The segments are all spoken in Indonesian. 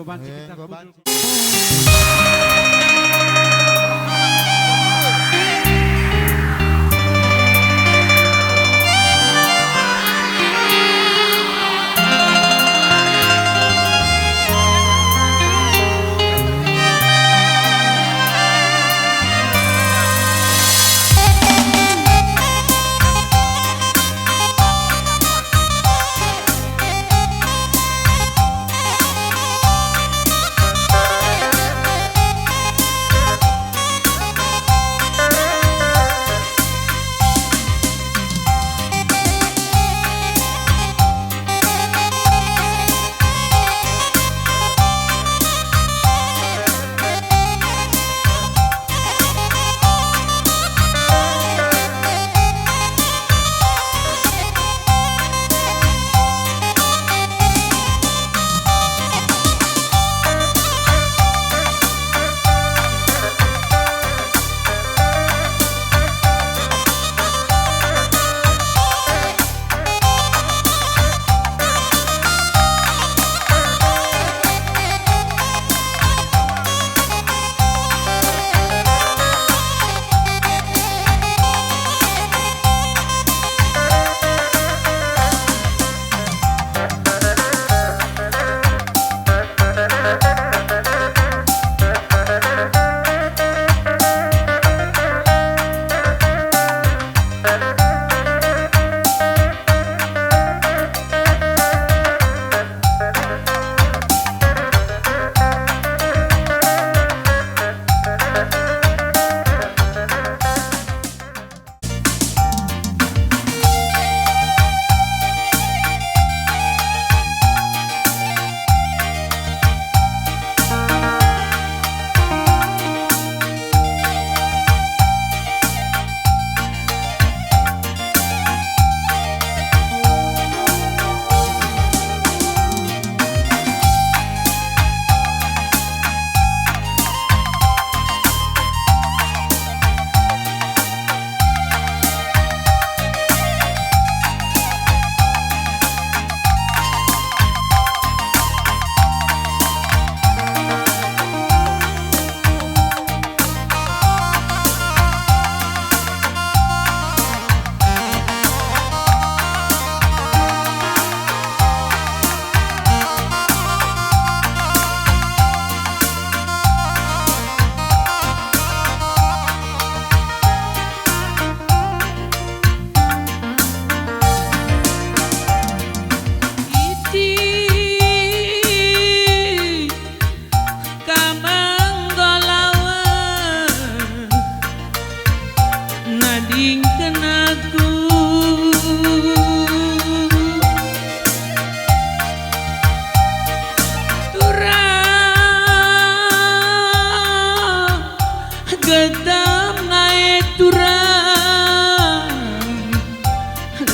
nggo banci kita nggo banci.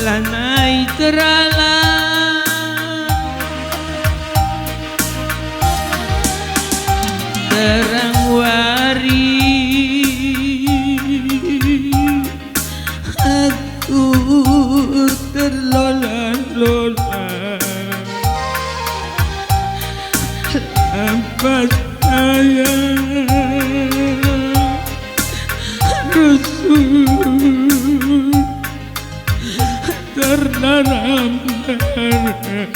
lanai terala terang wari aku terlola-lola apa saya Rasul terdalam tempatnya.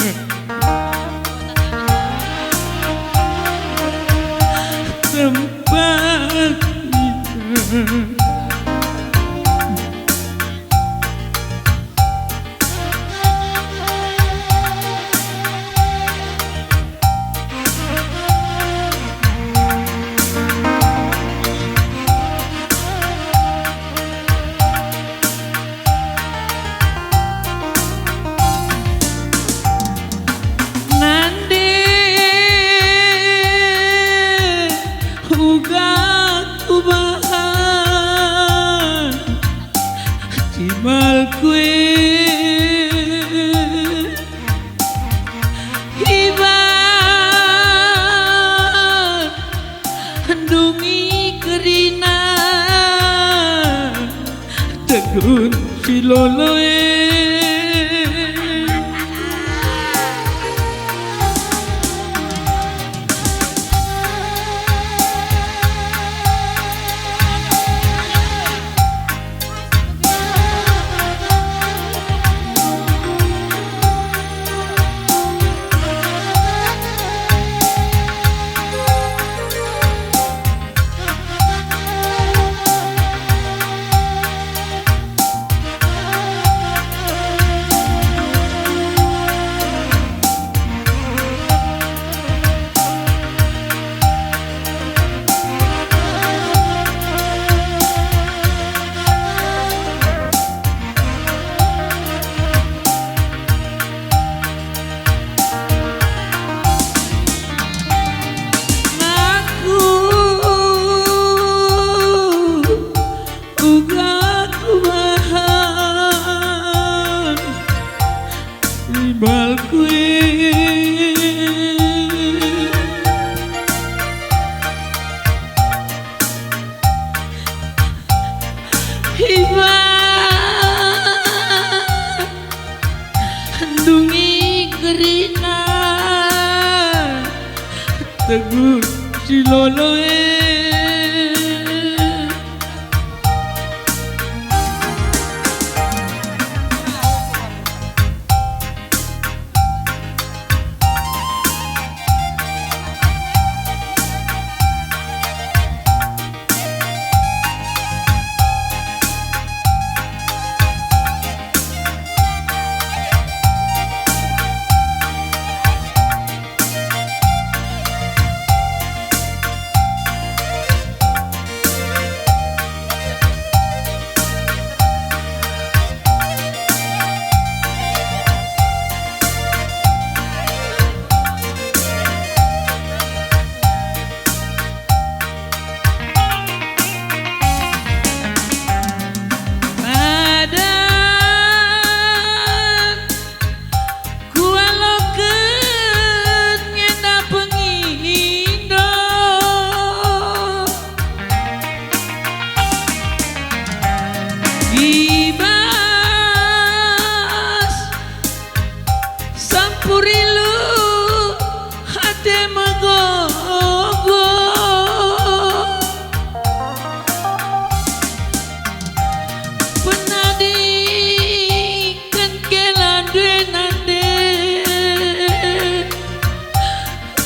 tegur si loloe.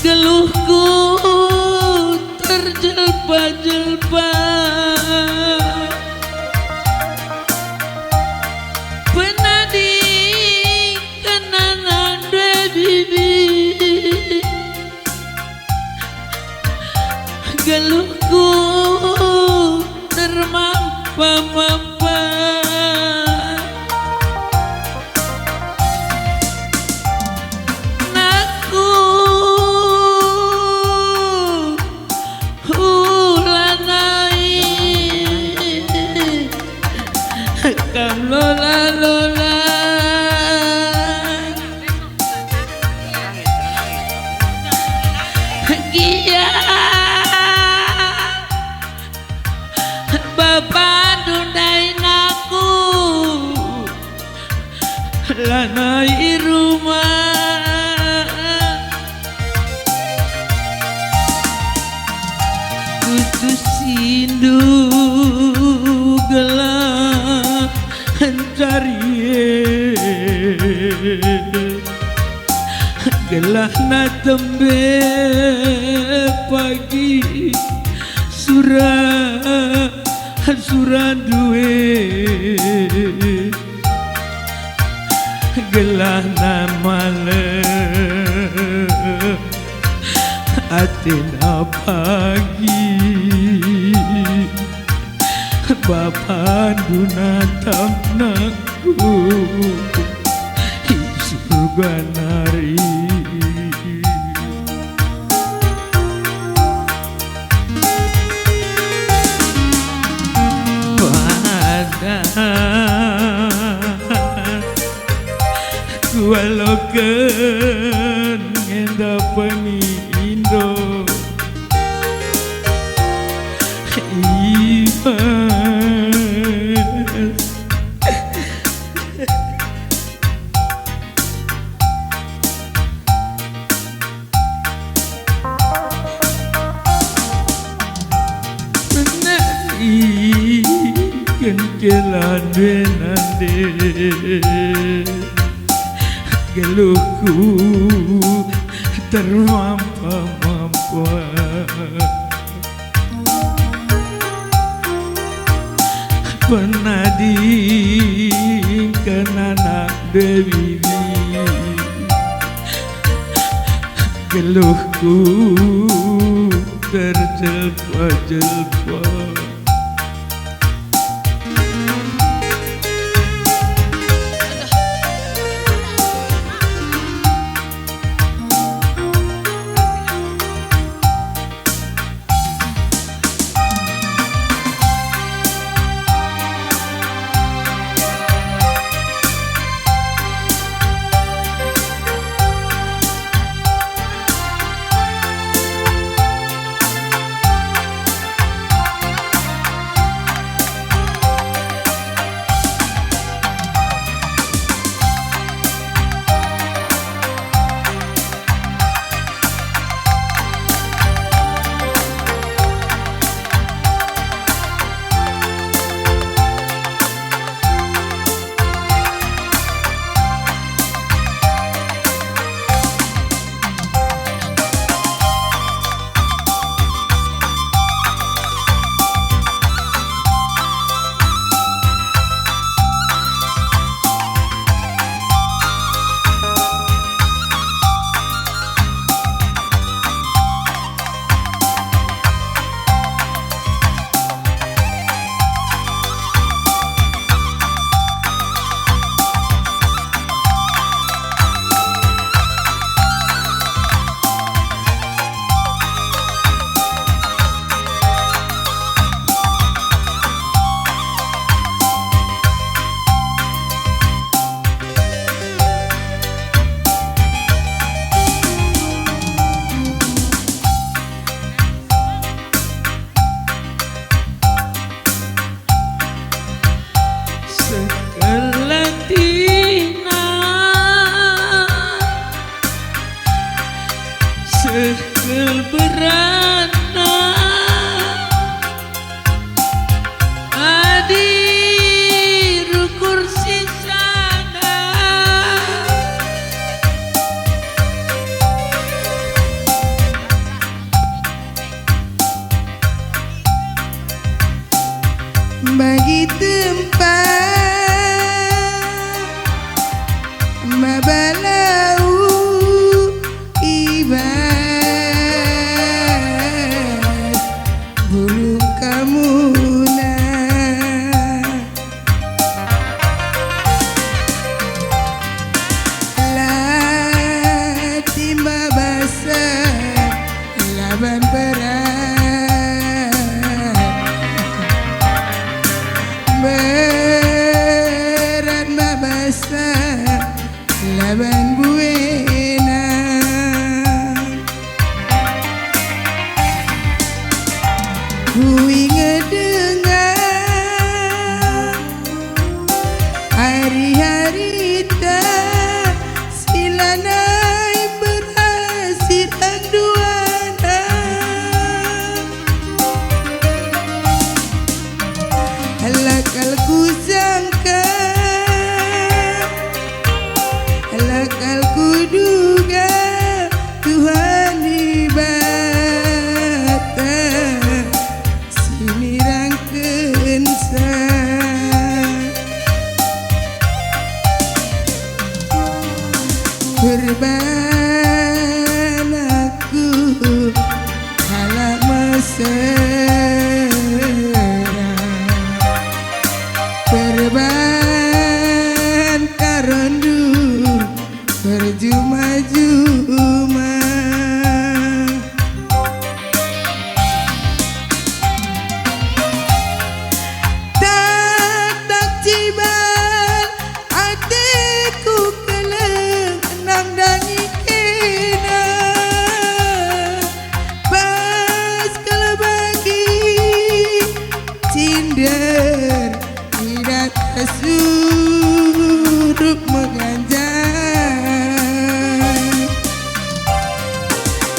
Geluhku terjelpa-jelpa, penadi kenana dua bibi. Geluhku termampa-mampa, kam lola lola gia bapak dundain aku lanai rumah kudu sindu gelap cari gelah na tembe pagi surah duwe gelah na malam atina pagi Bapak Dunatam naku surga nari walokan ngenda penindo kentelan benande geluhku termampa-mampa penadi kenana dewi geluhku terjelpa-jelpa berana Adiru kursi sana bagi tempat mabalau ibas bulu kamuna lah timba basah laban berat berat mabasah laban buena ku ingat dengar hari-hari tak silanai berhasil angduana halakal ku sangka halakal ku duga Tuhan ibata simirang kensa berban aku halak mesra berban karondu berjuma-juma tak cibal hatiku keleng enam dangi kena pas kalau bagi cinder tidak suruh menganjang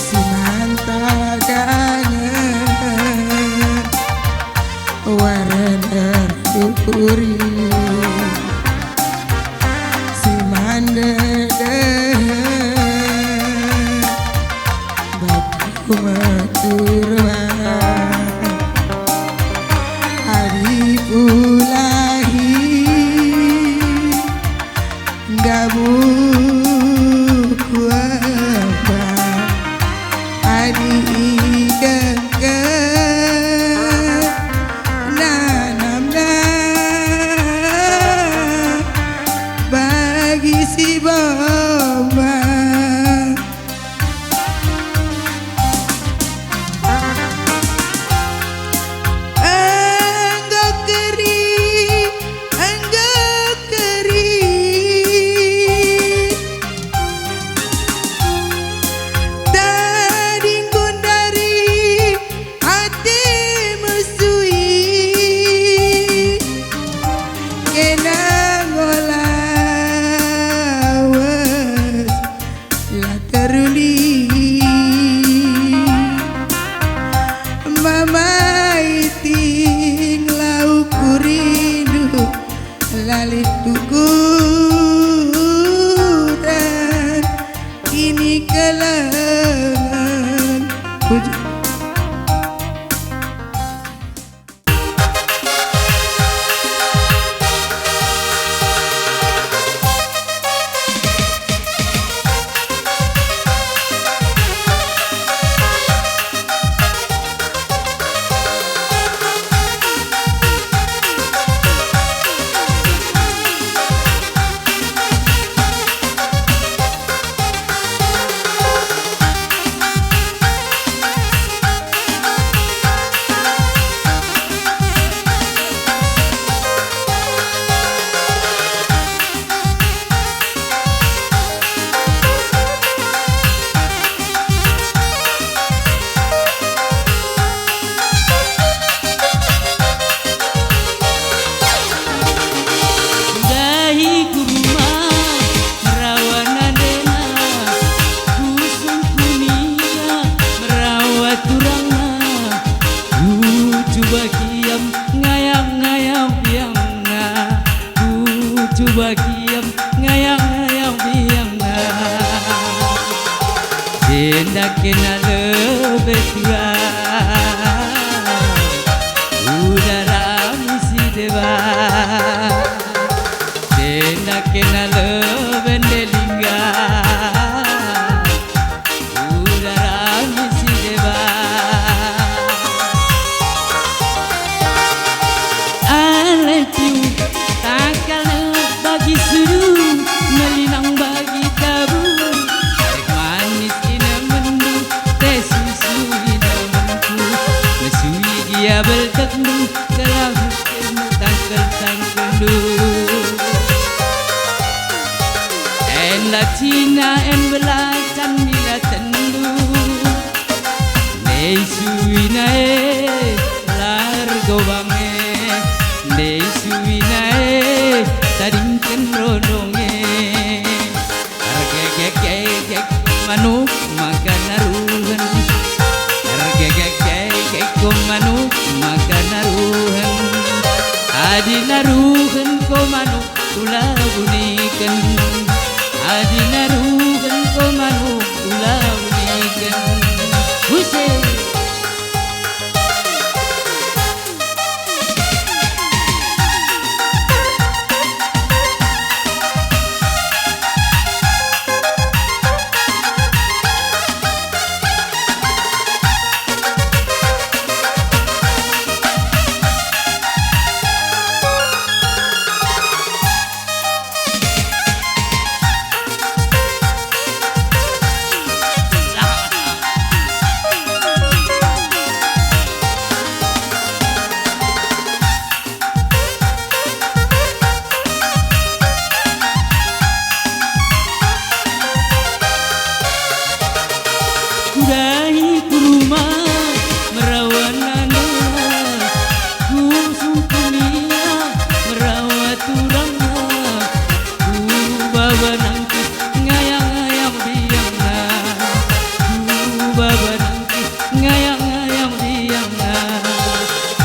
si mantap kangen warna duri si mandek batu maturman hari pulahi gabu kuapa adi dekat nanamna bagi si bomba lalih tukuran kini kelangan tua udara misi dewa dena kenal bendelinga udara misi dewa aletiu takal bagi suruh melinang bagi tabu teh manis ina mendu teh susu ina menku mesui dia berteknu dalam ilmu tangkel du en latina en belacan mila tendu nei suina largo bange nei suina taringken rodonge argegek manuk makan naruhan argegek manuk makan naruhan adi naruhan ko manuk ulah bunikan adi naruhan ko manuk ulah bunikan huse kudahi kuruma merawanana ku sukunia merawat turangna ku babanangki ngayang-ngayang biangna ku babanangki ngayang-ngayang biangna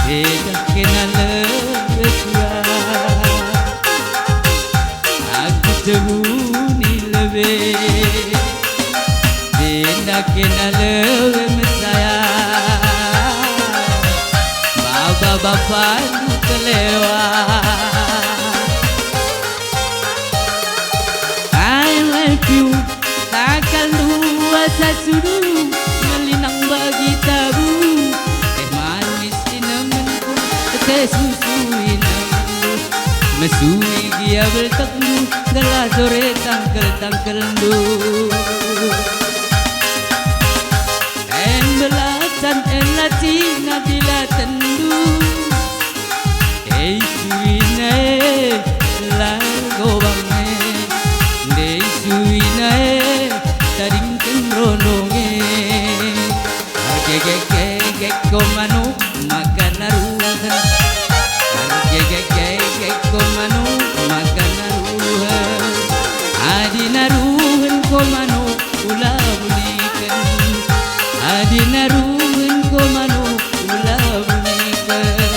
beda kenal tua aku tehuni lebih benda kenal mesaya bapa kelewa I love you takkan dua sasudu melinang bagi tabu teh manis inemenku teh susu inemenku mesui dia berteknu gelas sore tangkel du en belacan en latina dilatendu suina largo bange suina taringken rononge argegek ko manuk makan naruhan argegek ko manuk makan naruhan adi naruhan ko manuk ulah bunikan adi naruhan ko manuk ulah bunikan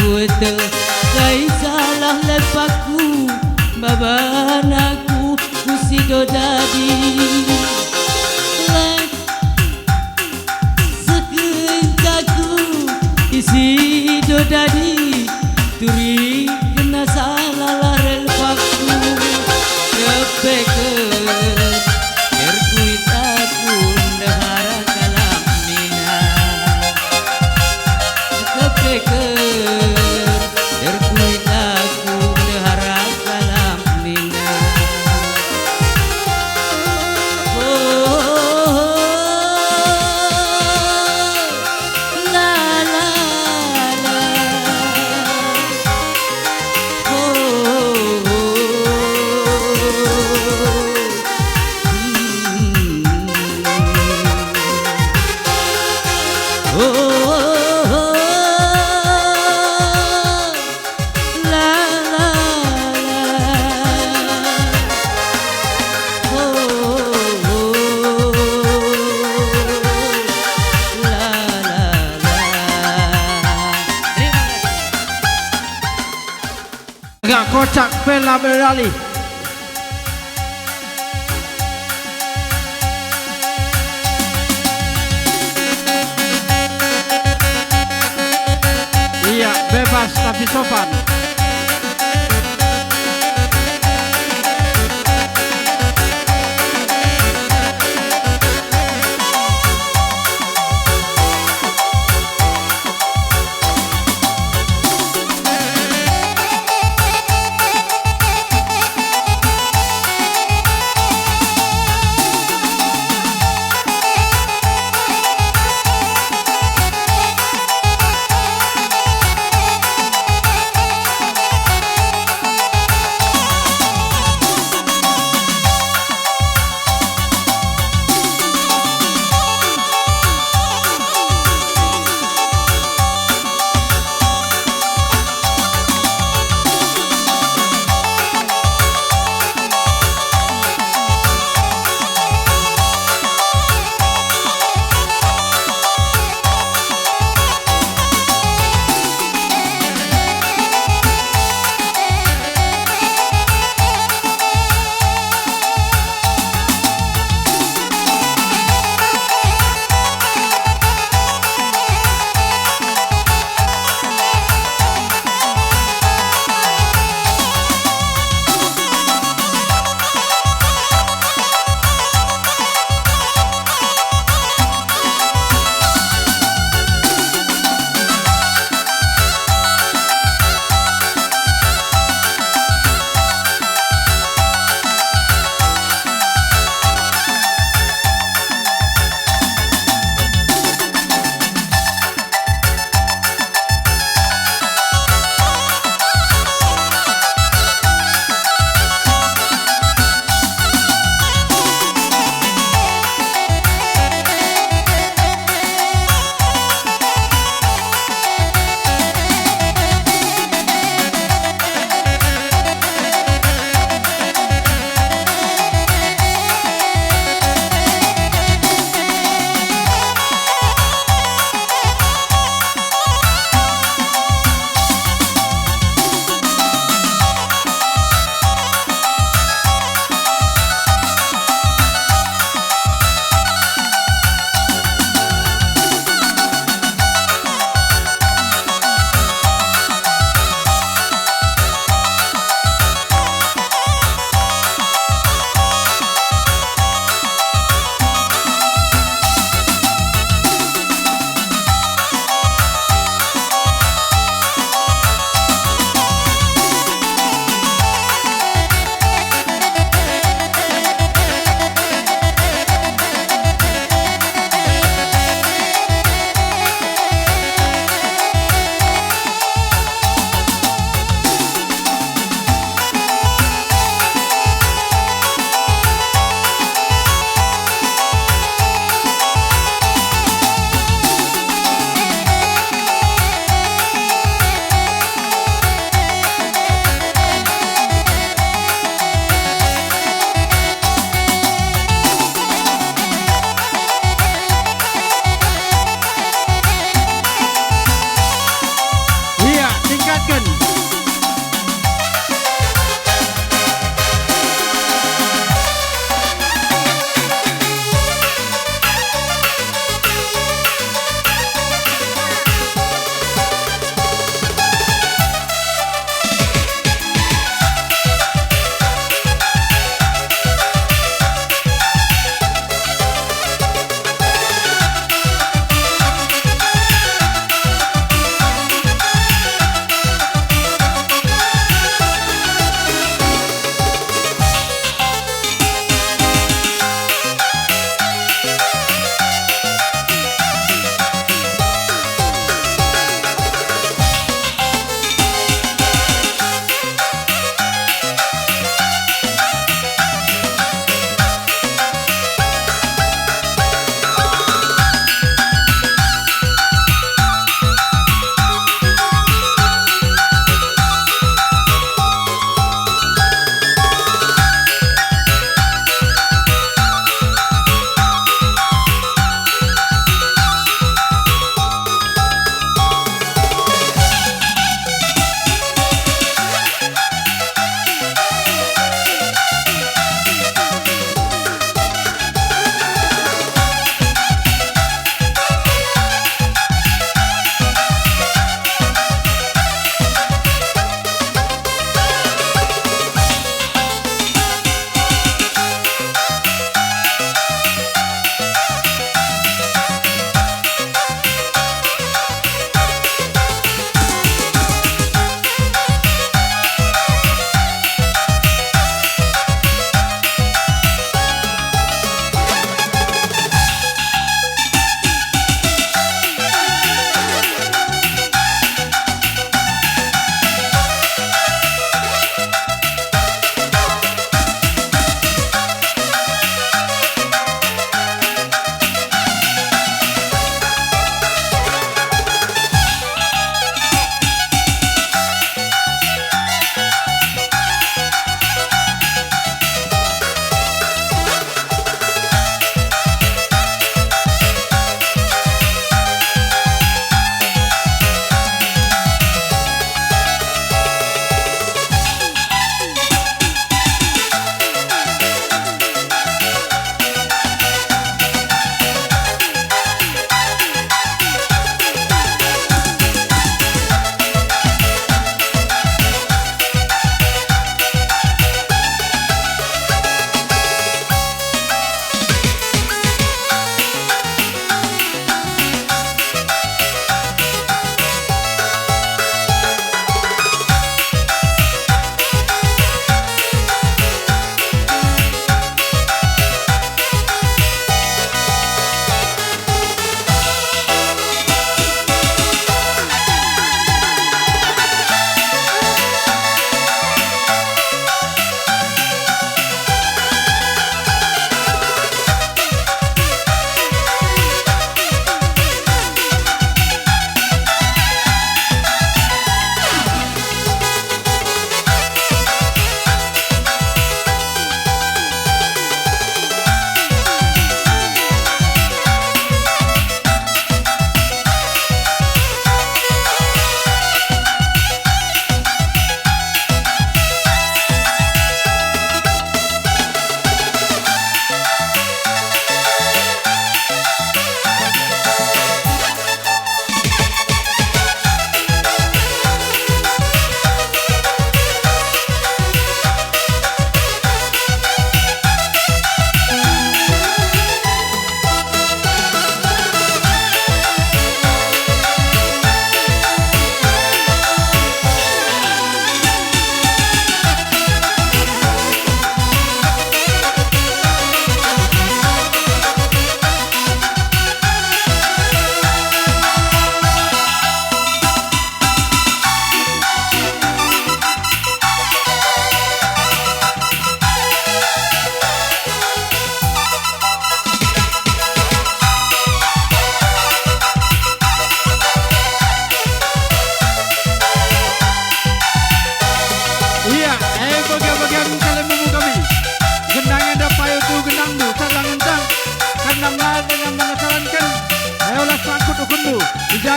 puta kai salah lepaku babanaku kusido dadi lek sekencaku isi do dadi turi kena salah larel paku kepeken terkuit aku dahara kalam nina kepeken terkuit aku dahara kalam nina la la la Agak kocak Bella Berali. Iya, bebas tapi sopan.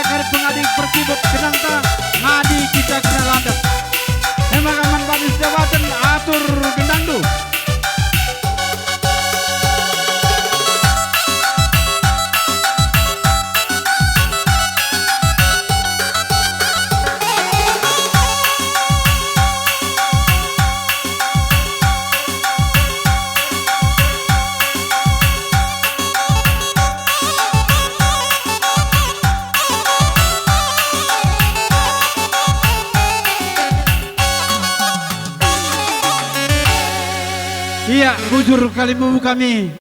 karep pengadi perkibut kenanta ngadi kita kena landak. Emang aman badis jawatan atur gendangdu. Iya, bujur kali kami.